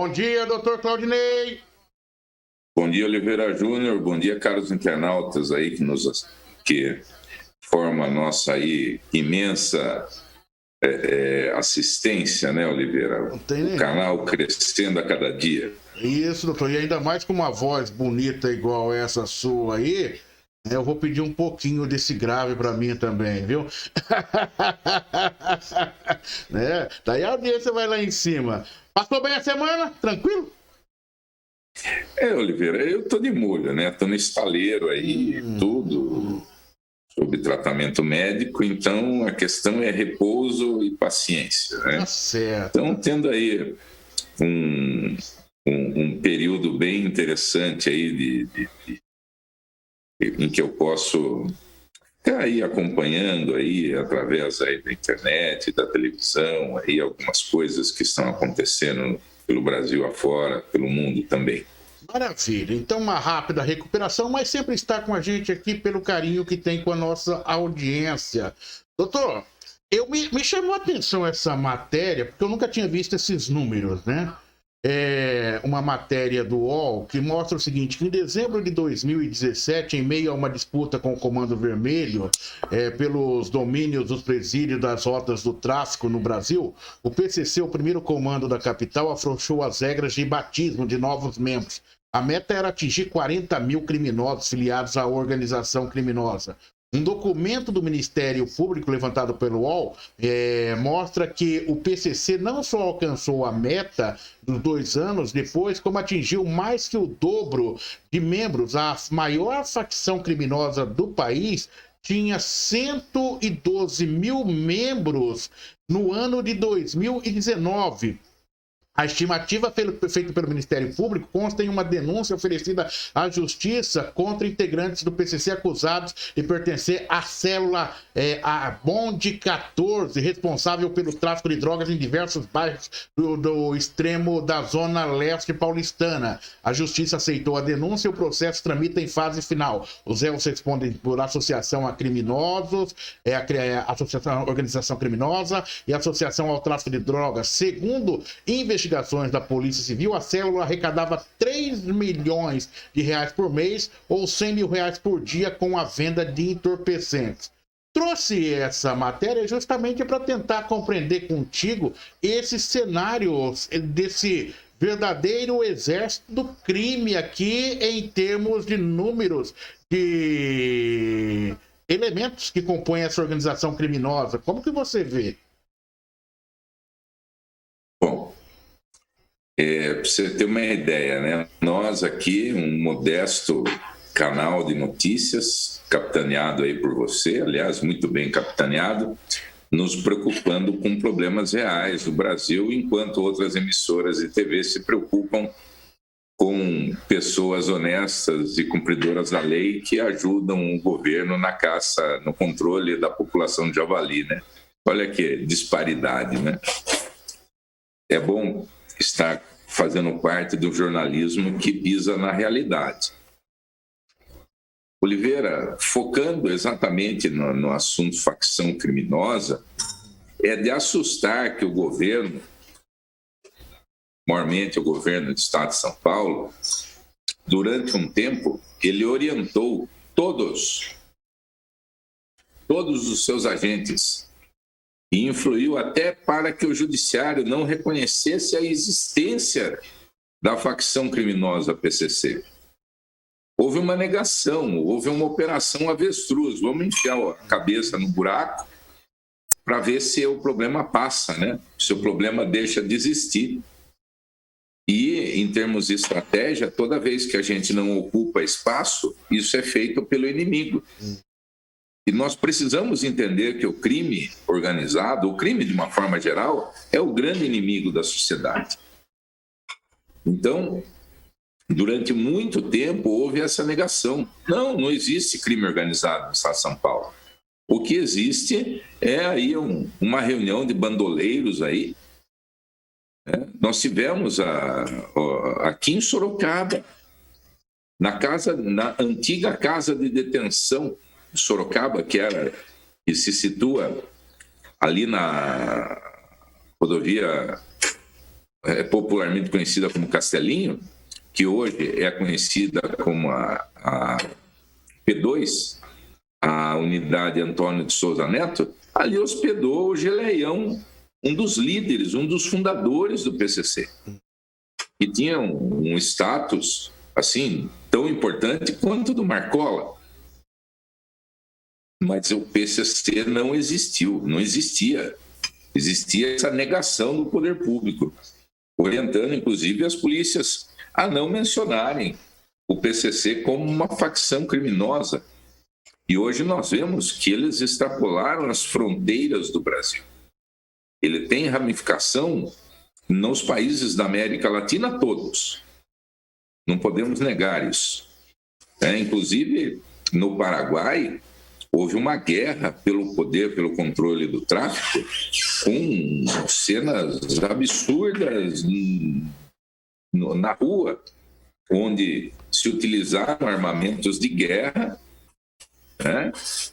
Bom dia, doutor Claudinei. Bom dia, Oliveira Júnior. Bom dia, caros internautas aí que formam a nossa aí imensa assistência, né, Oliveira? O canal crescendo a cada dia. Isso, doutor. E ainda mais com uma voz bonita igual essa sua aí, eu vou pedir um pouquinho desse grave para mim também, viu? Né? Daí a audiência vai lá em cima. Passou bem a semana? Tranquilo? Oliveira, eu tô de molho, né? Tô no estaleiro aí, tudo sob tratamento médico, então a questão é repouso e paciência, né? Tá certo. Então, tendo aí um período bem interessante aí em que eu posso ficar aí acompanhando aí através aí da internet, da televisão, aí algumas coisas que estão acontecendo pelo Brasil afora, pelo mundo também. Maravilha. Então, uma rápida recuperação, mas sempre está com a gente aqui pelo carinho que tem com a nossa audiência. Doutor, me chamou a atenção essa matéria, porque eu nunca tinha visto esses números, né? É uma matéria do UOL que mostra o seguinte, que em dezembro de 2017, em meio a uma disputa com o Comando Vermelho, pelos domínios dos presídios das rotas do tráfico no Brasil, o PCC, o primeiro comando da capital, afrouxou as regras de batismo de novos membros. A meta era atingir 40 mil criminosos filiados à organização criminosa. Um documento do Ministério Público levantado pelo UOL mostra que o PCC não só alcançou a meta dos 2 anos depois, como atingiu mais que o dobro de membros. A maior facção criminosa do país tinha 112 mil membros no ano de 2019. A estimativa feita pelo Ministério Público consta em uma denúncia oferecida à Justiça contra integrantes do PCC acusados de pertencer à célula a Bonde 14, responsável pelo tráfico de drogas em diversos bairros do extremo da zona leste paulistana. A Justiça aceitou a denúncia e o processo tramita em fase final. Os réus respondem por associação a criminosos, associação à organização criminosa e associação ao tráfico de drogas. Segundo investigações da Polícia Civil, a célula arrecadava 3 milhões de reais por mês ou 100 mil reais por dia com a venda de entorpecentes. Trouxe essa matéria justamente para tentar compreender contigo esses cenários desse verdadeiro exército do crime aqui em termos de números de elementos que compõem essa organização criminosa. Como que você vê? Para você ter uma ideia, né? Nós aqui, um modesto canal de notícias, capitaneado aí por você, aliás, muito bem capitaneado, nos preocupando com problemas reais do Brasil, enquanto outras emissoras de TV se preocupam com pessoas honestas e cumpridoras da lei que ajudam o governo na caça, no controle da população de javali, né? Olha que disparidade, né? É bom estar fazendo parte do jornalismo que pisa na realidade. Oliveira, focando exatamente no assunto facção criminosa, é de assustar que o governo, maiormente o governo do Estado de São Paulo, durante um tempo, ele orientou todos os seus agentes e influiu até para que o judiciário não reconhecesse a existência da facção criminosa PCC. Houve uma negação, houve uma operação avestruz. Vamos enfiar a cabeça no buraco para ver se o problema passa, né? Se o problema deixa de existir. E, em termos de estratégia, toda vez que a gente não ocupa espaço, isso é feito pelo inimigo. E nós precisamos entender que o crime organizado, o crime de uma forma geral, é o grande inimigo da sociedade. Então, durante muito tempo houve essa negação. Não existe crime organizado no Estado de São Paulo. O que existe é aí uma reunião de bandoleiros aí. Nós tivemos aqui em Sorocaba, na antiga casa de detenção de Sorocaba, que se situa ali na rodovia popularmente conhecida como Castelinho, que hoje é conhecida como a P2, a unidade Antônio de Souza Neto, ali hospedou o Geleião, um dos líderes, um dos fundadores do PCC, que tinha um status assim tão importante quanto o do Marcola. Mas o PCC não existiu, não existia. Existia essa negação do poder público, orientando inclusive as polícias a não mencionarem o PCC como uma facção criminosa. E hoje nós vemos que eles extrapolaram as fronteiras do Brasil. Ele tem ramificação nos países da América Latina todos. Não podemos negar isso. Inclusive, no Paraguai, houve uma guerra pelo poder, pelo controle do tráfico, com cenas absurdas na rua, onde se utilizaram armamentos de guerra,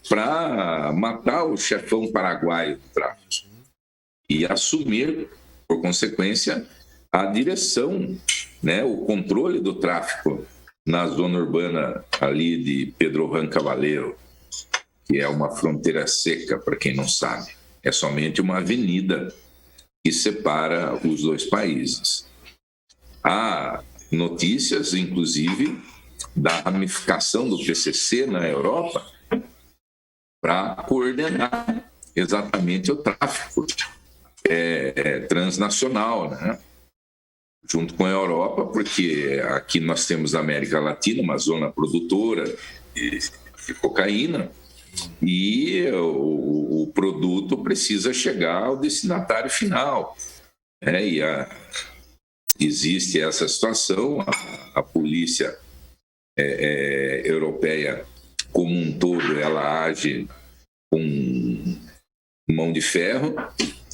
para matar o chefão paraguaio do tráfico e assumir, por consequência, a direção, o controle do tráfico na zona urbana ali de Pedro Juan Caballero, que é uma fronteira seca, para quem não sabe. É somente uma avenida que separa os dois países. Há notícias, inclusive, da ramificação do PCC na Europa para coordenar exatamente o tráfico transnacional, junto com a Europa, porque aqui nós temos a América Latina, uma zona produtora de cocaína, e o produto precisa chegar ao destinatário final. Existe essa situação, a polícia europeia como um todo, ela age com mão de ferro,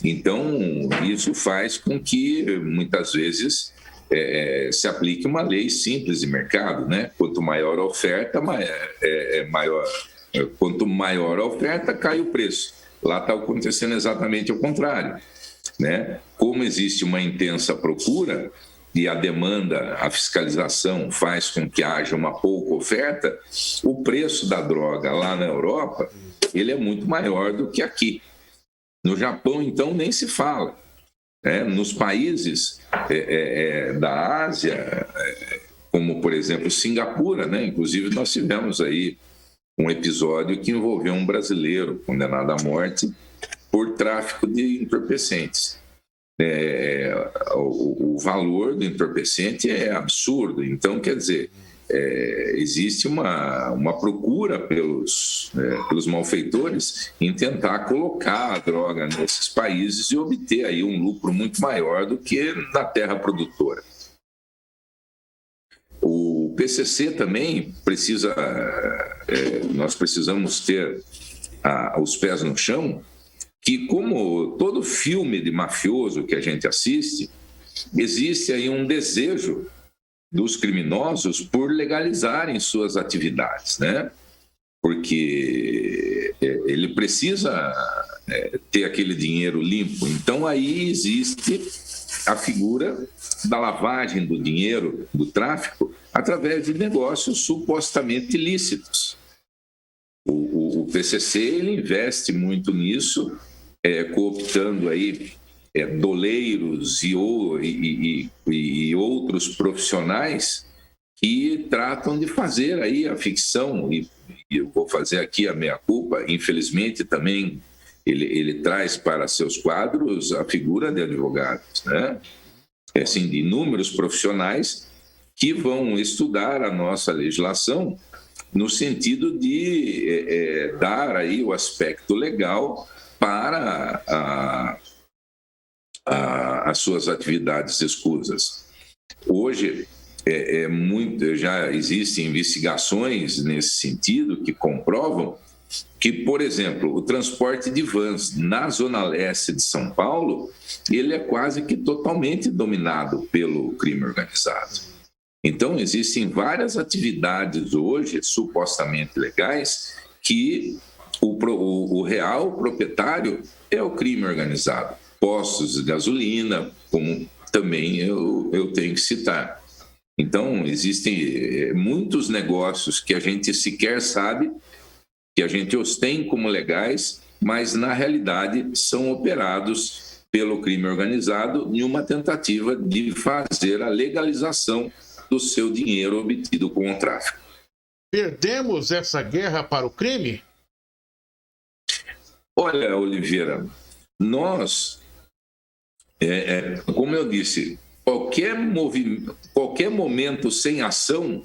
então isso faz com que muitas vezes se aplique uma lei simples de mercado, Quanto maior a oferta, quanto maior a oferta, cai o preço. Lá está acontecendo exatamente o contrário, Como existe uma intensa procura e a demanda, a fiscalização faz com que haja uma pouca oferta, o preço da droga lá na Europa, ele é muito maior do que aqui. No Japão, então, nem se fala. Nos países da Ásia, como, por exemplo, Singapura, inclusive nós tivemos aí um episódio que envolveu um brasileiro condenado à morte por tráfico de entorpecentes. O valor do entorpecente é absurdo. Então, quer dizer, existe uma procura pelos malfeitores em tentar colocar a droga nesses países e obter aí um lucro muito maior do que na terra produtora. O PCC também precisa, nós precisamos ter os pés no chão, que como todo filme de mafioso que a gente assiste, existe aí um desejo dos criminosos por legalizarem suas atividades, Porque ele precisa ter aquele dinheiro limpo. Então aí existe a figura da lavagem do dinheiro do tráfico através de negócios supostamente ilícitos. O PCC ele investe muito nisso, cooptando aí doleiros e outros profissionais que tratam de fazer aí a ficção, e eu vou fazer aqui a meia-culpa, infelizmente também ele traz para seus quadros a figura de advogados, Assim, de inúmeros profissionais que vão estudar a nossa legislação no sentido de dar aí o aspecto legal para as suas atividades escusas. Hoje, já existem investigações nesse sentido que comprovam que, por exemplo, o transporte de vans na zona leste de São Paulo, ele é quase que totalmente dominado pelo crime organizado. Então, existem várias atividades hoje, supostamente legais, que o real proprietário é o crime organizado. Postos de gasolina, como também eu tenho que citar. Então, existem muitos negócios que a gente sequer sabe, que a gente os tem como legais, mas na realidade são operados pelo crime organizado em uma tentativa de fazer a legalização do seu dinheiro obtido com o tráfico. Perdemos essa guerra para o crime? Olha, Oliveira, nós, como eu disse, qualquer momento sem ação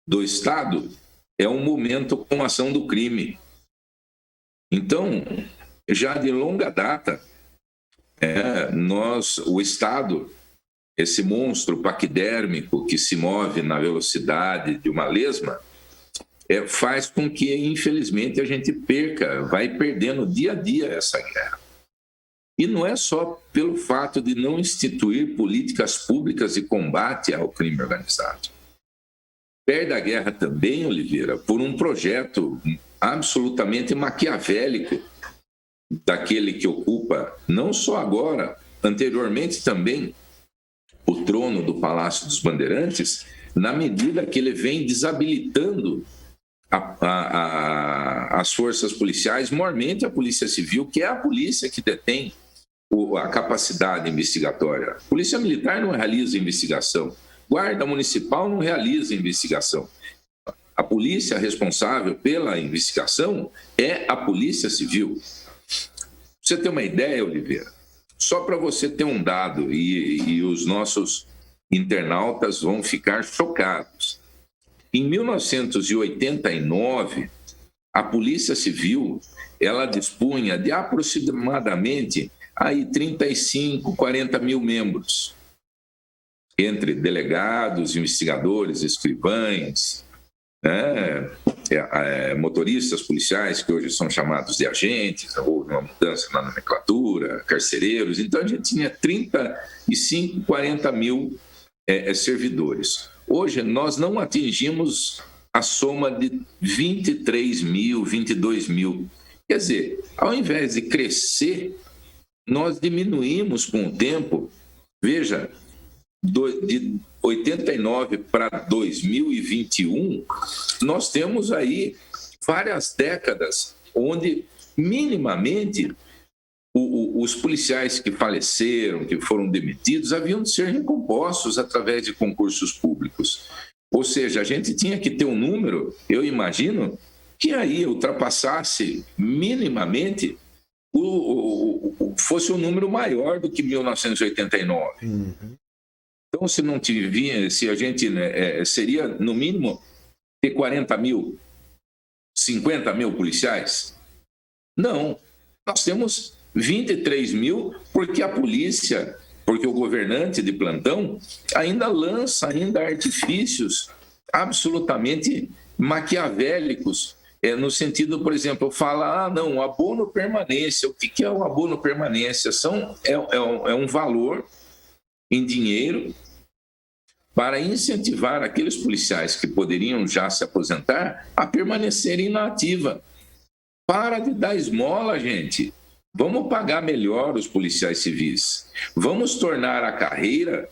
do Estado é um momento com ação do crime. Então, já de longa data, o Estado, esse monstro paquidérmico que se move na velocidade de uma lesma, faz com que, infelizmente, a gente vai perdendo dia a dia essa guerra. E não é só pelo fato de não instituir políticas públicas de combate ao crime organizado. Perde a guerra também, Oliveira, por um projeto absolutamente maquiavélico daquele que ocupa, não só agora, anteriormente também, o trono do Palácio dos Bandeirantes, na medida que ele vem desabilitando as forças policiais, maiormente a Polícia Civil, que é a polícia que detém a capacidade investigatória. A Polícia Militar não realiza investigação, Guarda Municipal não realiza investigação. A polícia responsável pela investigação é a Polícia Civil. Pra você ter uma ideia, Oliveira, só para você ter um dado, e os nossos internautas vão ficar chocados. Em 1989, a Polícia Civil ela dispunha de aproximadamente 35, 40 mil membros, entre delegados, investigadores, escrivães, motoristas policiais, que hoje são chamados de agentes, houve uma mudança na nomenclatura, carcereiros. Então, a gente tinha 35, 40 mil servidores. Hoje, nós não atingimos a soma de 23 mil, 22 mil. Quer dizer, ao invés de crescer, nós diminuímos com o tempo. Veja, de 89 para 2021, nós temos aí várias décadas onde, minimamente, os policiais que faleceram, que foram demitidos, haviam de ser recompostos através de concursos públicos. Ou seja, a gente tinha que ter um número, eu imagino, que aí ultrapassasse minimamente, fosse um número maior do que 1989. Uhum. Então, se a gente seria, no mínimo, ter 40 mil, 50 mil policiais? Não, nós temos 23 mil porque a polícia, porque o governante de plantão ainda lança artifícios absolutamente maquiavélicos, no sentido, por exemplo, fala, não, abono permanência. O que é o abono permanência? É um valor em dinheiro para incentivar aqueles policiais que poderiam já se aposentar a permanecerem na ativa. Para de dar esmola, gente. Vamos pagar melhor os policiais civis. Vamos tornar a carreira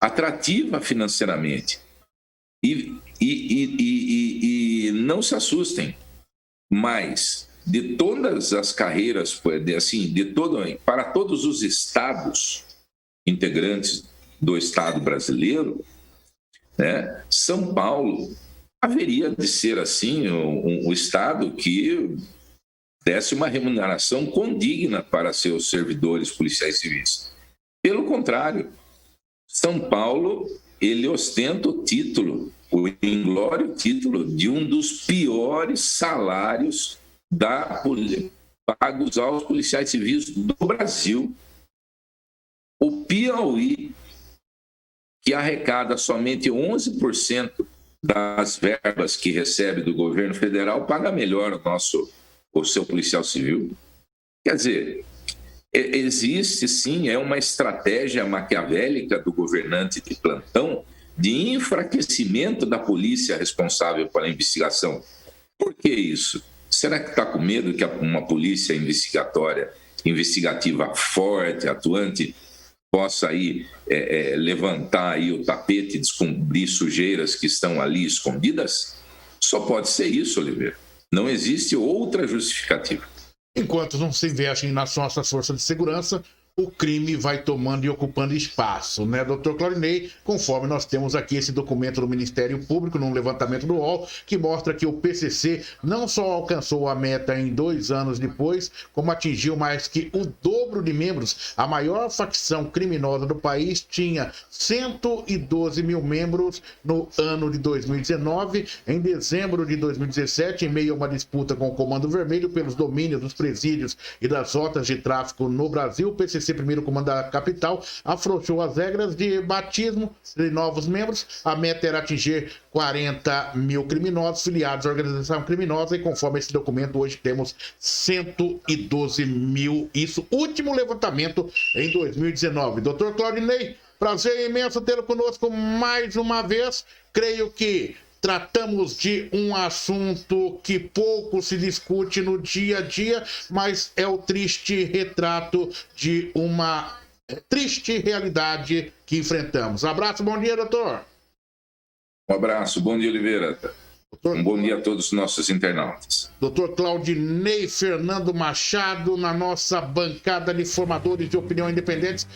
atrativa financeiramente. E não se assustem, mas de todas as carreiras, para todos os estados integrantes do Estado brasileiro, São Paulo haveria de ser assim um estado que desse uma remuneração condigna para seus servidores policiais civis. Pelo contrário, São Paulo ele ostenta o inglório título de um dos piores salários pagos aos policiais civis do Brasil. O Piauí, que arrecada somente 11% das verbas que recebe do governo federal, paga melhor o seu policial civil. Quer dizer, existe sim, uma estratégia maquiavélica do governante de plantão de enfraquecimento da polícia responsável pela investigação. Por que isso? Será que está com medo que uma polícia investigativa forte, atuante, possa aí levantar aí o tapete e descobrir sujeiras que estão ali escondidas? Só pode ser isso, Oliveira. Não existe outra justificativa. Enquanto não se investem nas nossas forças de segurança, o crime vai tomando e ocupando espaço, né, doutor Claudinei? Conforme nós temos aqui esse documento do Ministério Público, num levantamento do UOL, que mostra que o PCC não só alcançou a meta em 2 anos depois, como atingiu mais que o dobro de membros. A maior facção criminosa do país tinha 112 mil membros no ano de 2019. Em dezembro de 2017, em meio a uma disputa com o Comando Vermelho pelos domínios dos presídios e das rotas de tráfico no Brasil, o PCC, primeiro comando da capital, afrouxou as regras de batismo de novos membros. A meta era atingir 40 mil criminosos filiados à organização criminosa, e conforme esse documento, hoje temos 112 mil. Isso, último levantamento em 2019. Doutor Claudinei, prazer imenso tê-lo conosco mais uma vez. Creio que tratamos de um assunto que pouco se discute no dia a dia, mas é o triste retrato de uma triste realidade que enfrentamos. Abraço, bom dia, doutor. Um abraço, bom dia, Oliveira. Um bom dia a todos os nossos internautas. Doutor Claudinei Fernando Machado, na nossa bancada de formadores de opinião independentes.